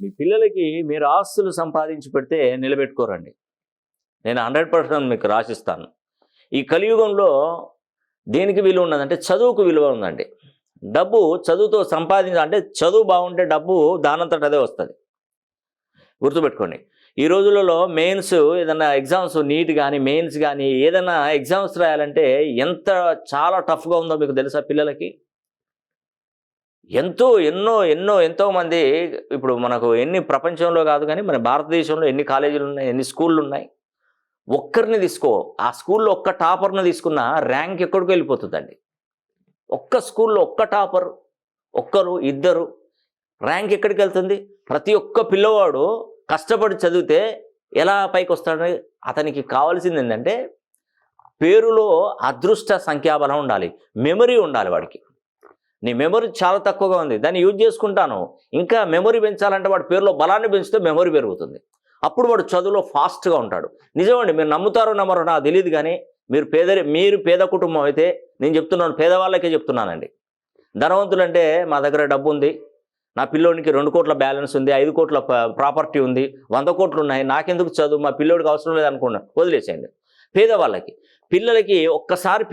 మీ పిల్లలకి మీరు ఆస్తులు సంపాదించి పెడితే నిలబెట్టుకోరండి. నేను 100% మీకు రాసిస్తాను. ఈ కలియుగంలో దేనికి విలువ ఉన్నదంటే చదువుకు విలువ ఉందండి. డబ్బు చదువుతో అంటే చదువు బాగుంటే డబ్బు దానంతట అదే వస్తుంది. గుర్తుపెట్టుకోండి. ఈ రోజులలో మెయిన్స్ ఏదైనా ఎగ్జామ్స్ నీట్ కానీ మెయిన్స్ కానీ ఏదైనా ఎగ్జామ్స్ రాయాలంటే చాలా టఫ్గా ఉందో మీకు తెలుసా? పిల్లలకి ఎంతోమంది ఇప్పుడు మనకు ఎన్ని ప్రపంచంలో కాదు కానీ మన భారతదేశంలో ఎన్ని కాలేజీలు ఉన్నాయి, ఎన్ని స్కూళ్ళు ఉన్నాయి. ఒక్కరిని తీసుకో, ఆ స్కూల్లో ఒక్క టాపర్ని తీసుకున్న ర్యాంక్ ఎక్కడికి వెళ్ళిపోతుందండి. ఒక్క స్కూల్లో ఒక్క టాపర్, ఒక్కరు ఇద్దరు ర్యాంక్ ఎక్కడికి వెళ్తుంది? ప్రతి ఒక్క పిల్లవాడు కష్టపడి చదివితే ఎలా పైకి వస్తాడు? అతనికి కావాల్సింది ఏంటంటే పేరులో అదృష్ట సంఖ్యాబలం ఉండాలి, మెమరీ ఉండాలి. వాడికి నీ మెమరీ చాలా తక్కువగా ఉంది, దాన్ని యూజ్ చేసుకుంటాను. ఇంకా మెమరీ పెంచాలంటే వాడి పేరులో బలాన్ని పెంచితే మెమరీ పెరుగుతుంది. అప్పుడు వాడు చదువులో ఫాస్ట్గా ఉంటాడు. నిజమండి, మీరు నమ్ముతారో నమ్మరో నాకు తెలియదు కానీ మీరు పేద కుటుంబం అయితే నేను చెప్తున్నాను, పేదవాళ్ళకే చెప్తున్నానండి. ధనవంతులు అంటే మా దగ్గర డబ్బు ఉంది, నా పిల్లోడికి 2 కోట్ల బ్యాలెన్స్ ఉంది, 5 కోట్ల ప్రాపర్టీ ఉంది, 100 కోట్లు ఉన్నాయి, నాకెందుకు చదువు, మా పిల్లోడికి అవసరం లేదనుకున్నాను, వదిలేసేయండి. పేదవాళ్ళకి పిల్లలకి ఒక్కసారి